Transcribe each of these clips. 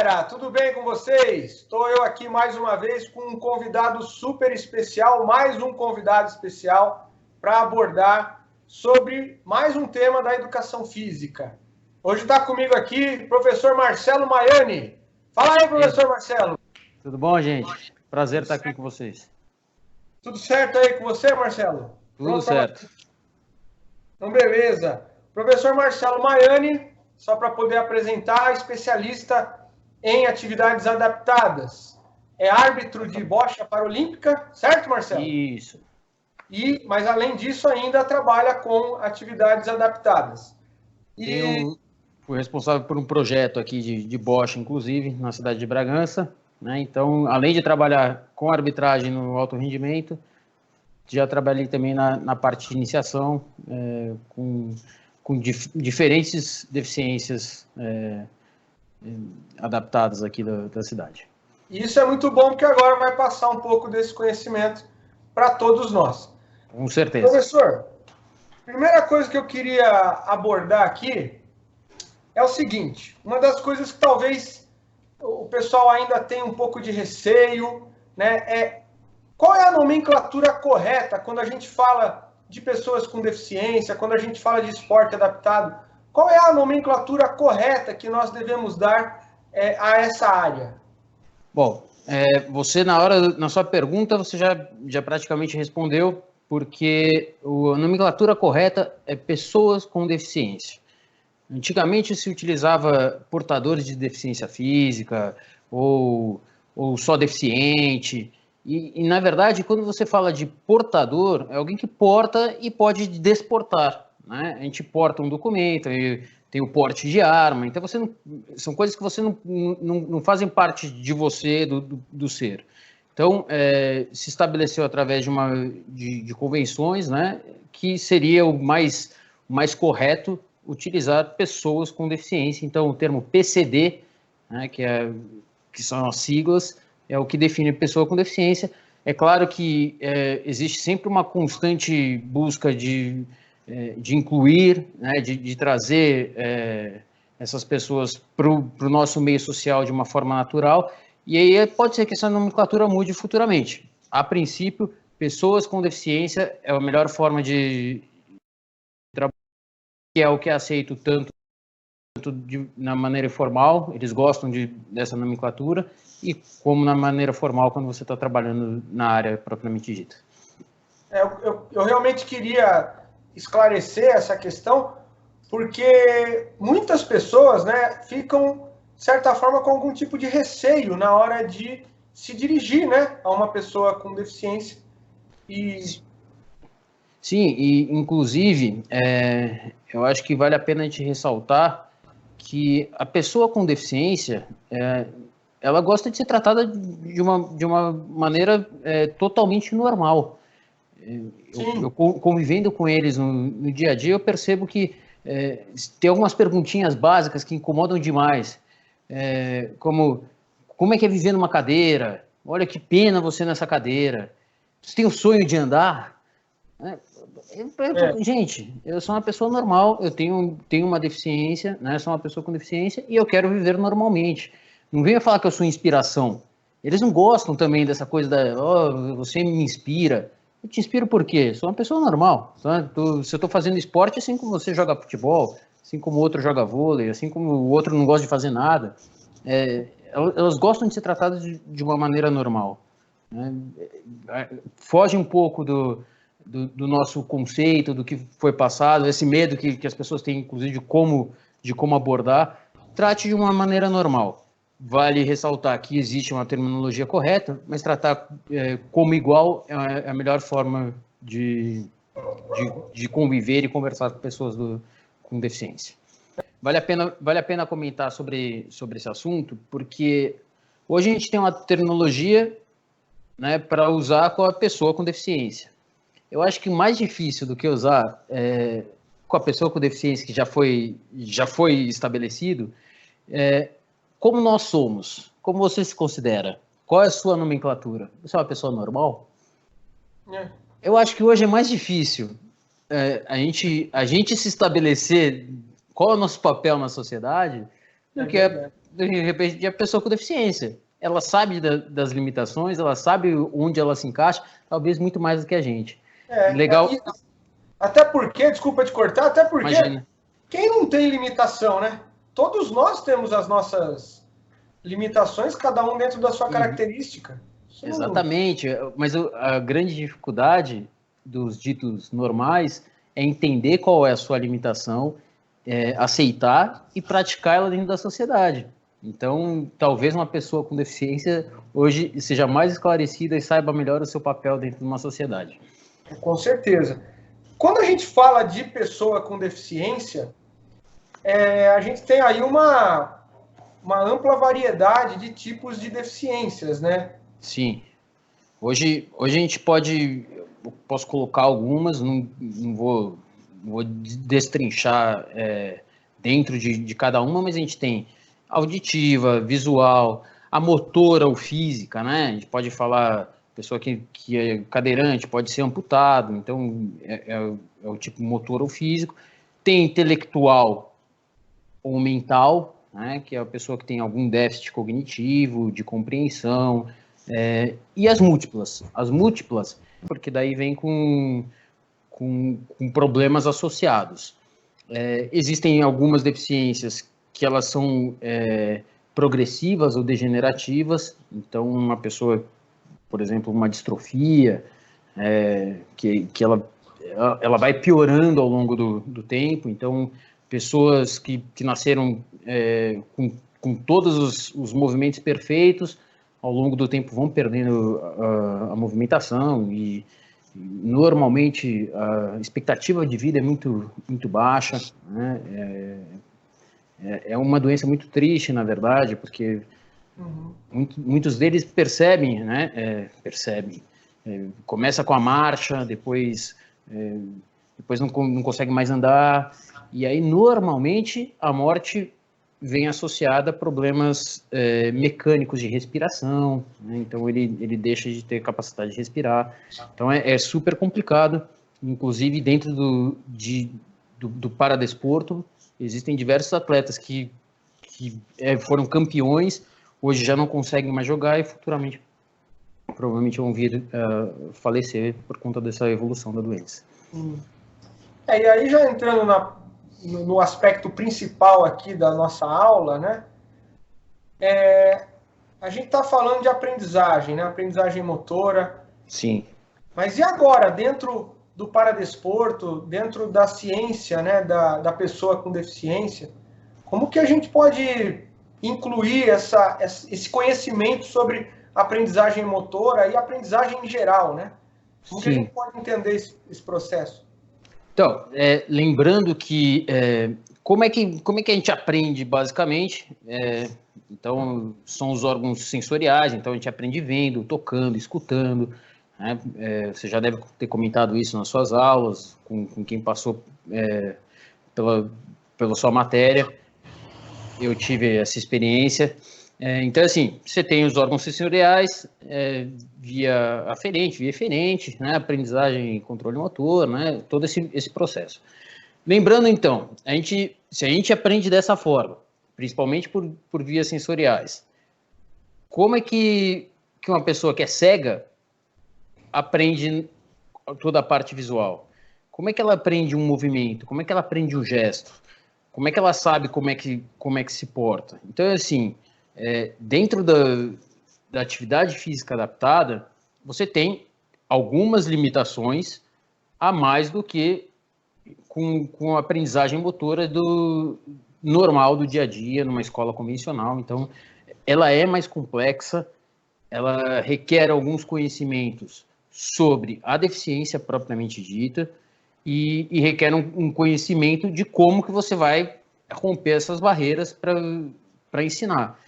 galera, tudo bem com vocês? Estou eu aqui mais uma vez com um convidado super especial, mais um convidado especial para abordar sobre mais um tema da educação física. Hoje está comigo aqui o professor Marcelo Maiani. Fala aí, professor Marcelo. Tudo bom, gente? Prazer estar aqui com vocês. Tudo certo aí com você, Marcelo? Tudo certo. Então, beleza. Professor Marcelo Maiani, só para poder apresentar, especialista em atividades adaptadas. É árbitro de bocha paralímpica, certo, Marcelo? Isso. Mas, além disso, ainda trabalha com atividades adaptadas. Fui responsável por um projeto aqui de bocha, inclusive, na cidade de Bragança. Né? Então, além de trabalhar com arbitragem no alto rendimento, já trabalhei também na parte de iniciação, com diferentes deficiências adaptadas aqui da cidade. Isso é muito bom, porque agora vai passar um pouco desse conhecimento para todos nós. Com certeza. Professor, primeira coisa que eu queria abordar aqui é o seguinte: uma das coisas que talvez o pessoal ainda tem um pouco de receio, né, qual é a nomenclatura correta quando a gente fala de pessoas com deficiência, quando a gente fala de esporte adaptado? Qual é a nomenclatura correta que nós devemos dar a essa área? Bom, você na sua pergunta, você já praticamente respondeu, porque a nomenclatura correta é pessoas com deficiência. Antigamente se utilizava portadores de deficiência física ou só deficiente. E, na verdade, quando você fala de portador, é alguém que porta e pode desportar. Né? A gente porta um documento, tem o porte de arma, então são coisas que você não fazem parte de você, do ser. Então, se estabeleceu através de convenções, né, que seria o mais correto utilizar pessoas com deficiência. Então, o termo PCD, né, que são as siglas, é o que define pessoa com deficiência. É claro que existe sempre uma constante busca de incluir, né, de trazer essas pessoas para o nosso meio social de uma forma natural, e aí pode ser que essa nomenclatura mude futuramente. A princípio, pessoas com deficiência é a melhor forma de trabalhar, que é o que é aceito tanto na maneira informal, eles gostam dessa nomenclatura, e como na maneira formal, quando você está trabalhando na área propriamente dita. Eu realmente queria esclarecer essa questão, porque muitas pessoas, né, ficam, de certa forma, com algum tipo de receio na hora de se dirigir, né, a uma pessoa com deficiência. Sim, e inclusive, eu acho que vale a pena a gente ressaltar que a pessoa com deficiência, ela gosta de ser tratada de uma maneira totalmente normal. Eu convivendo com eles no dia a dia, eu percebo que tem algumas perguntinhas básicas que incomodam demais, como é que é viver numa cadeira? Olha que pena você nessa cadeira. Você tem o sonho de andar? Gente, eu sou uma pessoa normal, eu tenho uma deficiência, né? Sou uma pessoa com deficiência e eu quero viver normalmente. Não venha falar que eu sou inspiração. Eles não gostam também dessa coisa você me inspira. Eu te inspiro por quê? Sou uma pessoa normal. Tá? Se eu estou fazendo esporte, assim como você joga futebol, assim como o outro joga vôlei, assim como o outro não gosta de fazer nada, elas gostam de ser tratadas de uma maneira normal. Né? Foge um pouco do nosso conceito, do que foi passado, esse medo que as pessoas têm, inclusive, de como abordar. Trate de uma maneira normal. Vale ressaltar que existe uma terminologia correta, mas tratar como igual é a melhor forma de conviver e conversar com pessoas com deficiência. Vale a pena comentar sobre esse assunto, porque hoje a gente tem uma terminologia, né, para usar com a pessoa com deficiência. Eu acho que o mais difícil do que usar com a pessoa com deficiência que já foi estabelecido como nós somos. Como você se considera? Qual é a sua nomenclatura? Você é uma pessoa normal? Eu acho que hoje é mais difícil a gente se estabelecer qual é o nosso papel na sociedade do que de repente a pessoa com deficiência. Ela sabe das limitações, ela sabe onde ela se encaixa, talvez muito mais do que a gente. Legal. Até porque, desculpa te cortar, até porque Imagina. Quem não tem limitação, né? Todos nós temos as nossas limitações, cada um dentro da sua característica. Exatamente, mas a grande dificuldade dos ditos normais é entender qual é a sua limitação, aceitar e praticá-la dentro da sociedade. Então, talvez uma pessoa com deficiência hoje seja mais esclarecida e saiba melhor o seu papel dentro de uma sociedade. Com certeza. Quando a gente fala de pessoa com deficiência, a gente tem aí uma ampla variedade de tipos de deficiências, né? Sim. Hoje a gente posso colocar algumas, não vou destrinchar dentro de cada uma, mas a gente tem auditiva, visual, a motora ou física, né? A gente pode falar, pessoa que é cadeirante pode ser amputado, então é o tipo motor ou físico. Tem intelectual ou mental, né? Que é a pessoa que tem algum déficit cognitivo, de compreensão, e as múltiplas. As múltiplas, porque daí vem com problemas associados. Existem algumas deficiências que elas são progressivas ou degenerativas, então uma pessoa, por exemplo, uma distrofia, que ela vai piorando ao longo do tempo, então pessoas que nasceram com todos os movimentos perfeitos, ao longo do tempo vão perdendo a movimentação e normalmente a expectativa de vida é muito, muito baixa, né? É uma doença muito triste, na verdade, porque muitos deles percebem, né? Começa com a marcha, depois não consegue mais andar, e aí normalmente a morte vem associada a problemas mecânicos de respiração, né? Então ele deixa de ter capacidade de respirar. Então é super complicado, inclusive dentro do paradesporto, existem diversos atletas que foram campeões, hoje já não conseguem mais jogar e futuramente provavelmente vão vir falecer por conta dessa evolução da doença. E aí já entrando no aspecto principal aqui da nossa aula, né? A gente está falando de aprendizagem, né? Aprendizagem motora. Sim. Mas e agora, dentro do paradesporto, dentro da ciência, né, da pessoa com deficiência, como que a gente pode incluir esse conhecimento sobre aprendizagem motora e aprendizagem em geral, né? Como que a gente pode entender esse processo? Então, lembrando que como é que a gente aprende, basicamente? Então, são os órgãos sensoriais, então a gente aprende vendo, tocando, escutando, né? Você já deve ter comentado isso nas suas aulas, com quem passou pela sua matéria. Eu tive essa experiência. Então, assim, você tem os órgãos sensoriais, via aferente, via eferente, né? Aprendizagem e controle motor, né? Todo esse processo. Lembrando, então, se a gente aprende dessa forma, principalmente por vias sensoriais, como é que uma pessoa que é cega aprende toda a parte visual? Como é que ela aprende um movimento? Como é que ela aprende um gesto? Como é que ela sabe como é que se porta? Então, assim, dentro da atividade física adaptada, você tem algumas limitações a mais do que com a aprendizagem motora normal do dia a dia, numa escola convencional. Então, ela é mais complexa, ela requer alguns conhecimentos sobre a deficiência propriamente dita e requer um conhecimento de como que você vai romper essas barreiras para ensinar.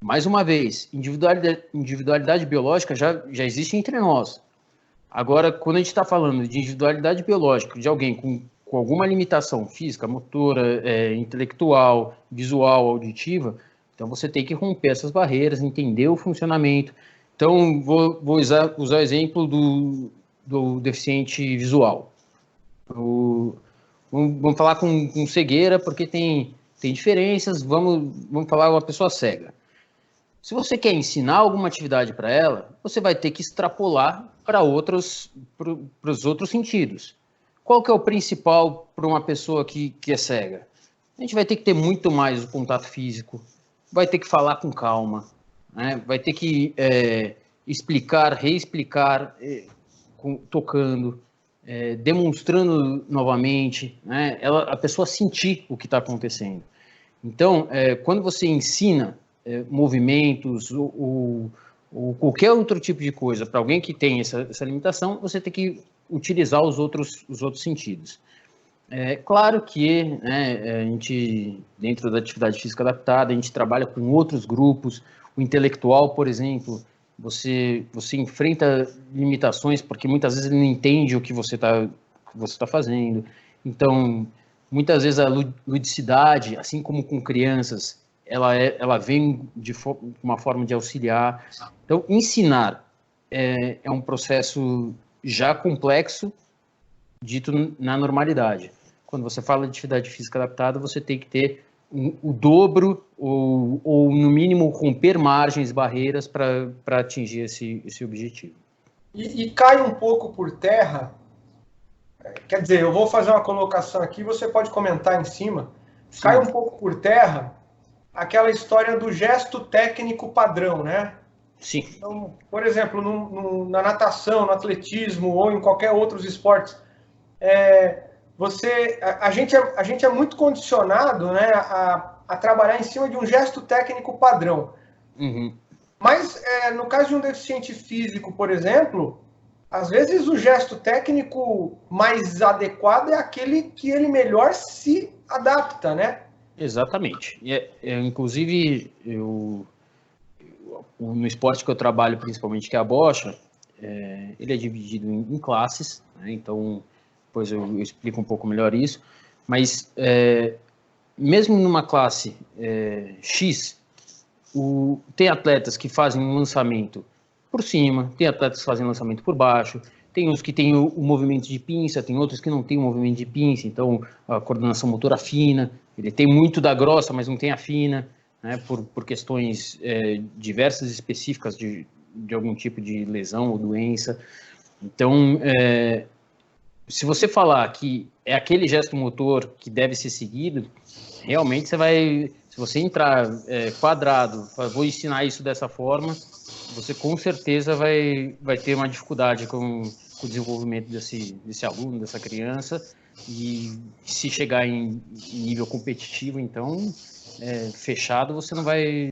Mais uma vez, individualidade biológica já existe entre nós. Agora, quando a gente está falando de individualidade biológica de alguém com alguma limitação física, motora, intelectual, visual, auditiva, então você tem que romper essas barreiras, entender o funcionamento. Então, vou usar o exemplo do deficiente visual. Vamos falar com cegueira, porque tem tem diferenças, vamos falar uma pessoa cega. Se você quer ensinar alguma atividade para ela, você vai ter que extrapolar para os outros sentidos. Qual que é o principal para uma pessoa que é cega? A gente vai ter que ter muito mais o contato físico, vai ter que falar com calma, né? Vai ter que explicar, reexplicar, tocando, demonstrando novamente, né? A pessoa sentir o que está acontecendo. Então, quando você ensina movimentos ou qualquer outro tipo de coisa para alguém que tem essa limitação, você tem que utilizar os outros sentidos. Claro que, né, a gente, dentro da atividade física adaptada, a gente trabalha com outros grupos. O intelectual, por exemplo, você enfrenta limitações porque muitas vezes ele não entende o que você está fazendo. Então, muitas vezes a ludicidade, assim como com crianças, ela vem de uma forma de auxiliar. Então, ensinar é um processo já complexo, dito na normalidade. Quando você fala de atividade física adaptada, você tem que ter o dobro ou, no mínimo, romper margens, barreiras para atingir esse objetivo. E cai um pouco por terra, quer dizer, eu vou fazer uma colocação aqui, você pode comentar em cima, sim. Cai um pouco por terra aquela história do gesto técnico padrão, né? Sim. Então, por exemplo, na natação, no atletismo ou em qualquer outros esportes, a gente é muito condicionado, né, a trabalhar em cima de um gesto técnico padrão. Uhum. Mas, no caso de um deficiente físico, por exemplo, às vezes o gesto técnico mais adequado é aquele que ele melhor se adapta, né? Exatamente. Inclusive, no esporte que eu trabalho, principalmente, que é a bocha, ele é dividido em classes, né? Então, depois eu explico um pouco melhor isso, mas mesmo numa classe X, tem atletas que fazem um lançamento por cima, tem atletas que fazem lançamento por baixo, tem uns que têm o movimento de pinça, tem outros que não têm o movimento de pinça, então a coordenação motora fina, ele tem muito da grossa, mas não tem a fina, né, por questões diversas específicas de algum tipo de lesão ou doença. Então, se você falar que é aquele gesto motor que deve ser seguido, realmente se você entrar quadrado, vou ensinar isso dessa forma, você com certeza vai ter uma dificuldade com o desenvolvimento desse aluno, dessa criança, e se chegar em nível competitivo, então, fechado, você não vai